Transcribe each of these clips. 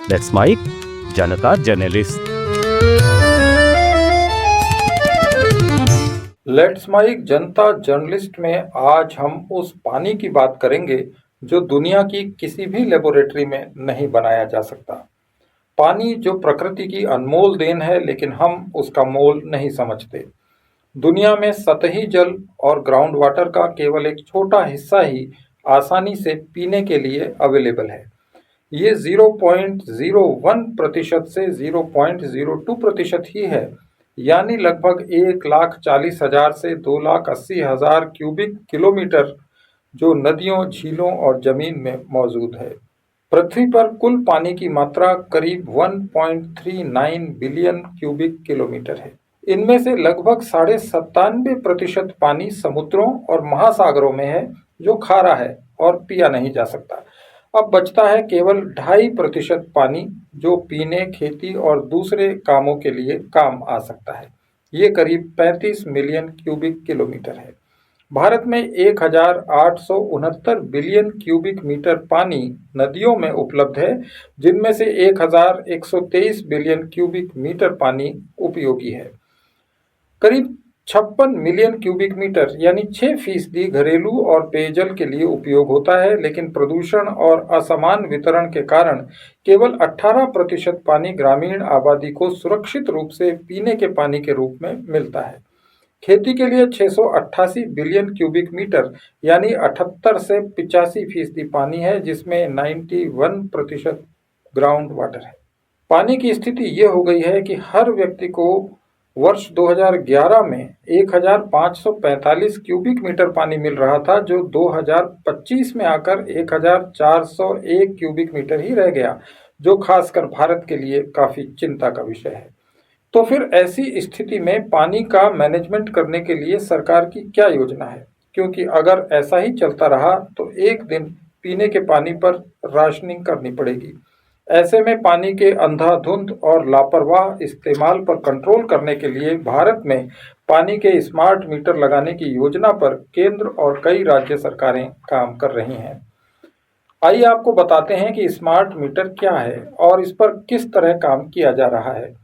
Let's mic Janata journalist. Let's mic Janata journalist में आज हम उस पानी की बात करेंगे जो दुनिया की किसी भी लेबोरेटरी में नहीं बनाया जा सकता। पानी जो प्रकृति की अनमोल देन है, लेकिन हम उसका मोल नहीं समझते। दुनिया में सतही जल और ग्राउंड वाटर का केवल एक छोटा हिस्सा ही आसानी से पीने के लिए अवेलेबल है। ये 0.01% से 0.02% ही है, यानी लगभग 1,40,000 से 2,80,000 क्यूबिक किलोमीटर, जो नदियों, झीलों और जमीन में मौजूद है। पृथ्वी पर कुल पानी की मात्रा करीब 1.39 बिलियन क्यूबिक किलोमीटर है। इनमें से लगभग 97.5% पानी समुद्रों और महासागरों में है, जो खारा है और पिया नहीं जा सकता। अब बचता है केवल 2.5% पानी, जो पीने, खेती और दूसरे कामों के लिए काम आ सकता है। ये करीब 35 मिलियन क्यूबिक किलोमीटर है। भारत में 1,869 बिलियन क्यूबिक मीटर पानी नदियों में उपलब्ध है, जिनमें से 1,123 बिलियन क्यूबिक मीटर पानी उपयोगी है। करीब 56 मिलियन क्यूबिक मीटर यानी 6% घरेलू और पेयजल के लिए उपयोग होता है, लेकिन प्रदूषण और असमान वितरण के कारण केवल 18% पानी ग्रामीण आबादी को सुरक्षित रूप से पीने के पानी के रूप में मिलता है। खेती के लिए 688 बिलियन क्यूबिक मीटर यानी 78 से 85% पानी है, जिसमें 91% ग्राउंड वाटर है। पानी की स्थिति ये हो गई है कि हर व्यक्ति को वर्ष 2011 में 1,545 क्यूबिक मीटर पानी मिल रहा था, जो 2025 में आकर 1,401 क्यूबिक मीटर ही रह गया, जो खासकर भारत के लिए काफ़ी चिंता का विषय है। तो फिर ऐसी स्थिति में पानी का मैनेजमेंट करने के लिए सरकार की क्या योजना है? क्योंकि अगर ऐसा ही चलता रहा तो एक दिन पीने के पानी पर राशनिंग करनी पड़ेगी। ऐसे में पानी के अंधाधुंध और लापरवाह इस्तेमाल पर कंट्रोल करने के लिए भारत में पानी के स्मार्ट मीटर लगाने की योजना पर केंद्र और कई राज्य सरकारें काम कर रही हैं। आइए आपको बताते हैं कि स्मार्ट मीटर क्या है और इस पर किस तरह काम किया जा रहा है।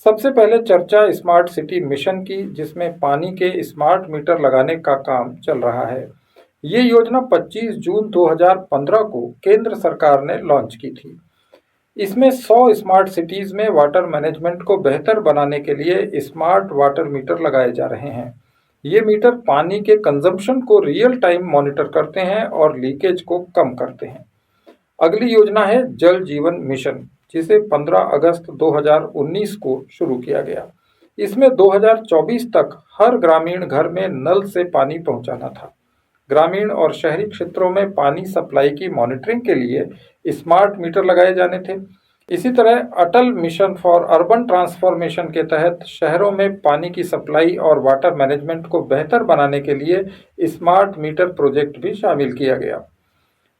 सबसे पहले चर्चा स्मार्ट सिटी मिशन की, जिसमें पानी के स्मार्ट मीटर लगाने का काम चल रहा है। ये योजना 25 जून 2015 को केंद्र सरकार ने लॉन्च की थी। इसमें 100 स्मार्ट सिटीज़ में वाटर मैनेजमेंट को बेहतर बनाने के लिए स्मार्ट वाटर मीटर लगाए जा रहे हैं। ये मीटर पानी के कंजम्पशन को रियल टाइम मॉनिटर करते हैं और लीकेज को कम करते हैं। अगली योजना है जल जीवन मिशन, जिसे 15 अगस्त 2019 को शुरू किया गया। इसमें 2024 तक हर ग्रामीण घर में नल से पानी पहुंचाना था। ग्रामीण और शहरी क्षेत्रों में पानी सप्लाई की मॉनिटरिंग के लिए स्मार्ट मीटर लगाए जाने थे। इसी तरह अटल मिशन फॉर अर्बन ट्रांसफॉर्मेशन के तहत शहरों में पानी की सप्लाई और वाटर मैनेजमेंट को बेहतर बनाने के लिए स्मार्ट मीटर प्रोजेक्ट भी शामिल किया गया।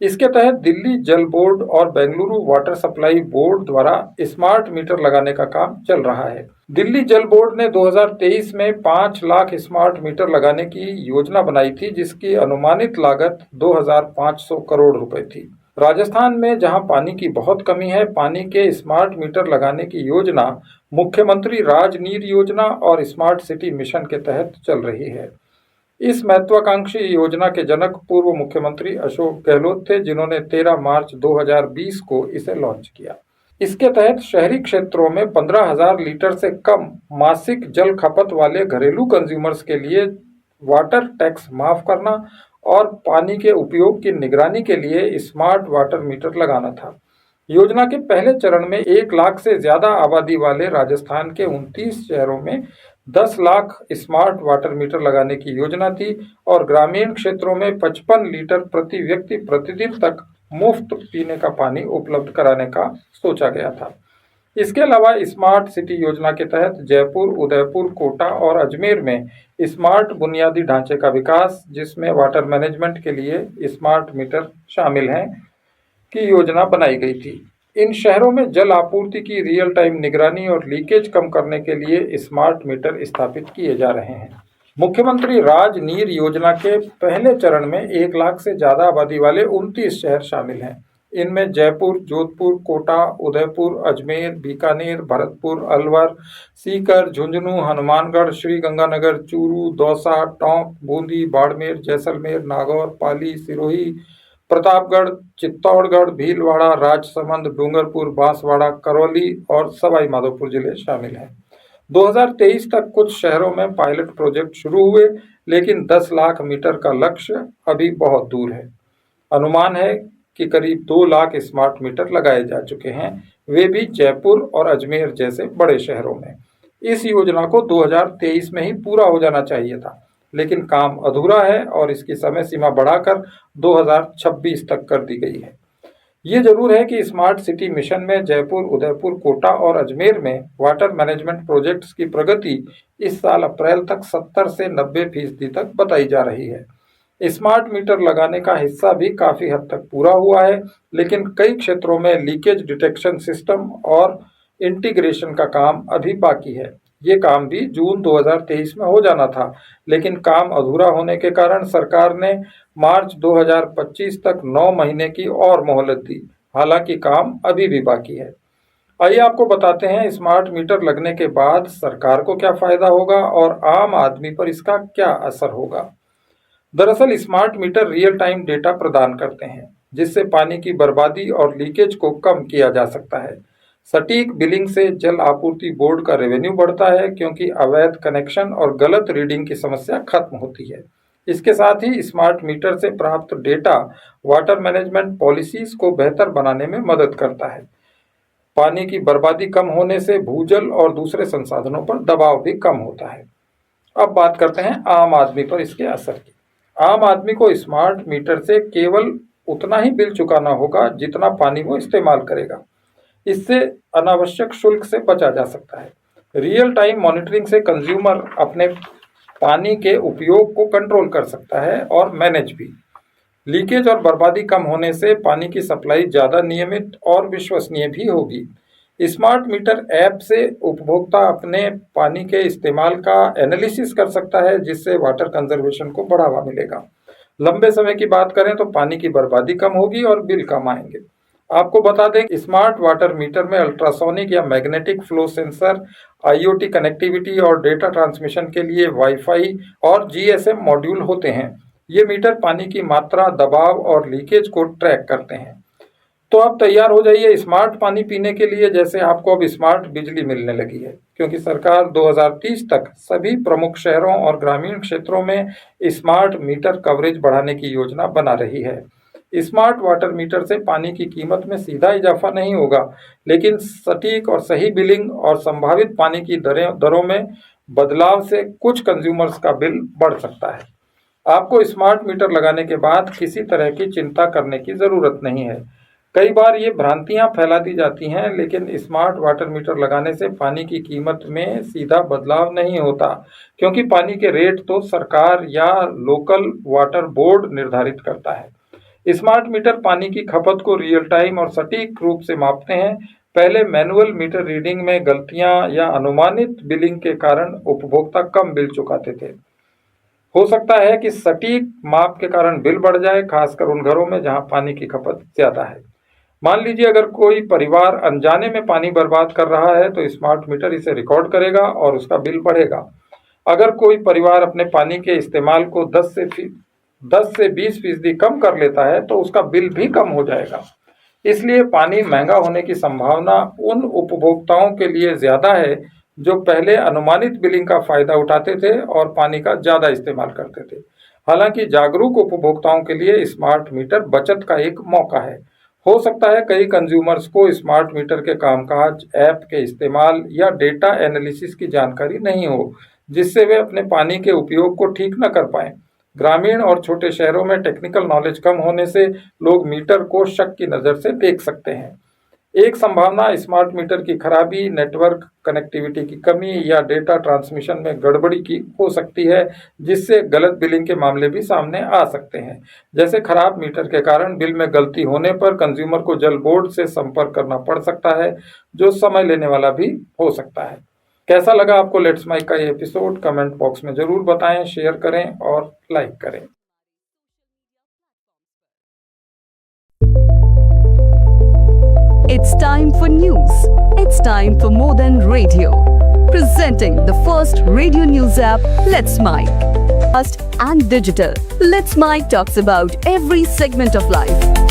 इसके तहत दिल्ली जल बोर्ड और बेंगलुरु वाटर सप्लाई बोर्ड द्वारा स्मार्ट मीटर लगाने का काम चल रहा है। दिल्ली जल बोर्ड ने 2023 में 5 लाख स्मार्ट मीटर लगाने की योजना बनाई थी, जिसकी अनुमानित लागत 2,500 करोड़ रुपए थी। राजस्थान में जहां पानी की बहुत कमी है, पानी के स्मार्ट मीटर लगाने की योजना मुख्यमंत्री राजनीर योजना और स्मार्ट सिटी मिशन के तहत चल रही है। इस महत्वाकांक्षी योजना के जनक पूर्व मुख्यमंत्री अशोक गहलोत थे, जिन्होंने 13 मार्च 2020 को इसे लॉन्च किया। इसके तहत शहरी क्षेत्रों में 15,000 लीटर से कम मासिक जल खपत वाले घरेलू कंज्यूमर्स के लिए वाटर टैक्स माफ करना और पानी के उपयोग की निगरानी के लिए स्मार्ट वाटर मीटर लगाना था। योजना के पहले चरण में 1 लाख से ज्यादा आबादी वाले राजस्थान के 29 शहरों में 10 लाख स्मार्ट वाटर मीटर लगाने की योजना थी और ग्रामीण क्षेत्रों में 55 लीटर प्रति व्यक्ति प्रतिदिन तक मुफ्त पीने का पानी उपलब्ध कराने का सोचा गया था। इसके अलावा स्मार्ट सिटी योजना के तहत जयपुर, उदयपुर, कोटा और अजमेर में स्मार्ट बुनियादी ढांचे का विकास, जिसमें वाटर मैनेजमेंट के लिए स्मार्ट मीटर शामिल हैं, की योजना बनाई गई थी। इन शहरों में जल आपूर्ति की रियल टाइम निगरानी और लीकेज कम करने के लिए स्मार्ट मीटर स्थापित किए जा रहे हैं। मुख्यमंत्री राजनीर योजना के पहले चरण में 1 लाख से ज़्यादा आबादी वाले 29 शहर शामिल हैं। इनमें जयपुर, जोधपुर, कोटा, उदयपुर, अजमेर, बीकानेर, भरतपुर, अलवर, सीकर, झुंझुनू, हनुमानगढ़, श्रीगंगानगर, चूरू, दौसा, टोंक, बूंदी, बाड़मेर, जैसलमेर, नागौर, पाली, सिरोही, प्रतापगढ़, चित्तौड़गढ़, भीलवाड़ा, राजसमंद, डूंगरपुर, बांसवाड़ा, करौली और सवाई माधोपुर जिले शामिल हैं। 2023 तक कुछ शहरों में पायलट प्रोजेक्ट शुरू हुए, लेकिन 10 लाख मीटर का लक्ष्य अभी बहुत दूर है। अनुमान है कि करीब 2 लाख स्मार्ट मीटर लगाए जा चुके हैं, वे भी जयपुर और अजमेर जैसे बड़े शहरों में। इस योजना को 2023 में ही पूरा हो जाना चाहिए था, लेकिन काम अधूरा है और इसकी समय सीमा बढ़ाकर 2026 तक कर दी गई है। ये जरूर है कि स्मार्ट सिटी मिशन में जयपुर, उदयपुर, कोटा और अजमेर में वाटर मैनेजमेंट प्रोजेक्ट्स की प्रगति इस साल अप्रैल तक 70 से 90% तक बताई जा रही है। स्मार्ट मीटर लगाने का हिस्सा भी काफी हद तक पूरा हुआ है, लेकिन कई क्षेत्रों में लीकेज डिटेक्शन सिस्टम और इंटीग्रेशन का काम अभी बाकी है। ये काम भी जून 2023 में हो जाना था, लेकिन काम अधूरा होने के कारण सरकार ने मार्च 2025 तक 9 महीने की और मोहलत दी। हालांकि काम अभी भी बाकी है। आइए आपको बताते हैं स्मार्ट मीटर लगने के बाद सरकार को क्या फायदा होगा और आम आदमी पर इसका क्या असर होगा। दरअसल smart meter real time data प्रदान करते हैं, जिससे पानी की बर्बादी और लीकेज को कम किया जा सकता है। सटीक बिलिंग से जल आपूर्ति बोर्ड का रेवेन्यू बढ़ता है, क्योंकि अवैध कनेक्शन और गलत रीडिंग की समस्या खत्म होती है। इसके साथ ही स्मार्ट मीटर से प्राप्त डेटा वाटर मैनेजमेंट पॉलिसीज को बेहतर बनाने में मदद करता है। पानी की बर्बादी कम होने से भूजल और दूसरे संसाधनों पर दबाव भी कम होता है। अब बात करते हैं आम आदमी पर इसके असर की। आम आदमी को स्मार्ट मीटर से केवल उतना ही बिल चुकाना होगा जितना पानी वो इस्तेमाल करेगा। इससे अनावश्यक शुल्क से बचा जा सकता है। रियल टाइम मॉनिटरिंग से कंज्यूमर अपने पानी के उपयोग को कंट्रोल कर सकता है और मैनेज भी। लीकेज और बर्बादी कम होने से पानी की सप्लाई ज़्यादा नियमित और विश्वसनीय भी होगी। स्मार्ट मीटर ऐप से उपभोक्ता अपने पानी के इस्तेमाल का एनालिसिस कर सकता है, जिससे वाटर कंजर्वेशन को बढ़ावा मिलेगा। लंबे समय की बात करें तो पानी की बर्बादी कम होगी और बिल कम आएंगे। आपको बता दें कि स्मार्ट वाटर मीटर में अल्ट्रासोनिक या magnetic flow sensor, IoT connectivity और डेटा ट्रांसमिशन के लिए वाईफाई और GSM मॉड्यूल होते हैं। ये मीटर पानी की मात्रा, दबाव और लीकेज को ट्रैक करते हैं। तो आप तैयार हो जाइए स्मार्ट पानी पीने के लिए, जैसे आपको अब स्मार्ट बिजली मिलने लगी है, क्योंकि सरकार 2030 तक सभी प्रमुख शहरों और ग्रामीण क्षेत्रों में स्मार्ट मीटर कवरेज बढ़ाने की योजना बना रही है। स्मार्ट वाटर मीटर से पानी की कीमत में सीधा इजाफा नहीं होगा, लेकिन सटीक और सही बिलिंग और संभावित पानी की दरों में बदलाव से कुछ कंज्यूमर्स का बिल बढ़ सकता है। आपको स्मार्ट मीटर लगाने के बाद किसी तरह की चिंता करने की ज़रूरत नहीं है। कई बार ये भ्रांतियां फैला दी जाती हैं, लेकिन स्मार्ट वाटर मीटर लगाने से पानी की कीमत में सीधा बदलाव नहीं होता, क्योंकि पानी के रेट तो सरकार या लोकल वाटर बोर्ड निर्धारित करता है। स्मार्ट मीटर पानी की खपत को रियल टाइम और सटीक रूप से मापते हैं। पहले मैनुअल मीटर रीडिंग में गलतियां या अनुमानित बिलिंग के कारण उपभोक्ता कम बिल चुकाते थे। हो सकता है कि सटीक माप के कारण बिल बढ़ जाए, खासकर उन घरों में जहां पानी की खपत ज्यादा है। मान लीजिए अगर कोई परिवार अनजाने में पानी बर्बाद कर रहा है, तो स्मार्ट मीटर इसे रिकॉर्ड करेगा और उसका बिल बढ़ेगा। अगर कोई परिवार अपने पानी के इस्तेमाल को 10 से 20% कम कर लेता है, तो उसका बिल भी कम हो जाएगा। इसलिए पानी महंगा होने की संभावना उन उपभोक्ताओं के लिए ज़्यादा है जो पहले अनुमानित बिलिंग का फायदा उठाते थे और पानी का ज़्यादा इस्तेमाल करते थे। हालांकि जागरूक उपभोक्ताओं के लिए स्मार्ट मीटर बचत का एक मौका है। हो सकता है कई कंज्यूमर्स को स्मार्ट मीटर के कामकाज, ऐप के इस्तेमाल या डेटा एनालिसिस की जानकारी नहीं हो, जिससे वे अपने पानी के उपयोग को ठीक न कर पाएं। ग्रामीण और छोटे शहरों में टेक्निकल नॉलेज कम होने से लोग मीटर को शक की नज़र से देख सकते हैं। एक संभावना स्मार्ट मीटर की खराबी, नेटवर्क कनेक्टिविटी की कमी या डेटा ट्रांसमिशन में गड़बड़ी की हो सकती है, जिससे गलत बिलिंग के मामले भी सामने आ सकते हैं। जैसे खराब मीटर के कारण बिल में गलती होने पर कंज्यूमर को जल बोर्ड से संपर्क करना पड़ सकता है, जो समय लेने वाला भी हो सकता है। कैसा लगा आपको लेट्स माइक का ये एपिसोड? कमेंट बॉक्स में जरूर बताएं, शेयर करें और लाइक करें। It's time for news. It's time for more than radio. Presenting the first radio news app, Let's Mike. Fast and digital, Let's Mike talks about every segment of life.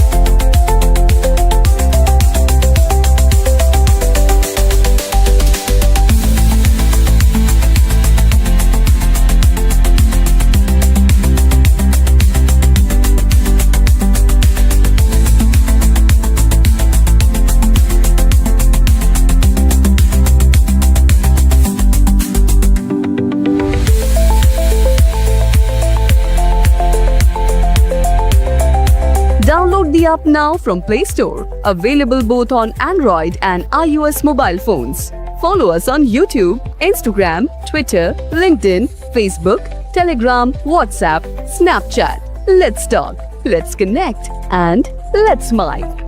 Download the app now from Play Store. Available both on Android and iOS mobile phones. Follow us on YouTube, Instagram, Twitter, LinkedIn, Facebook, Telegram, WhatsApp, Snapchat. Let's talk, let's connect, and let's Mike.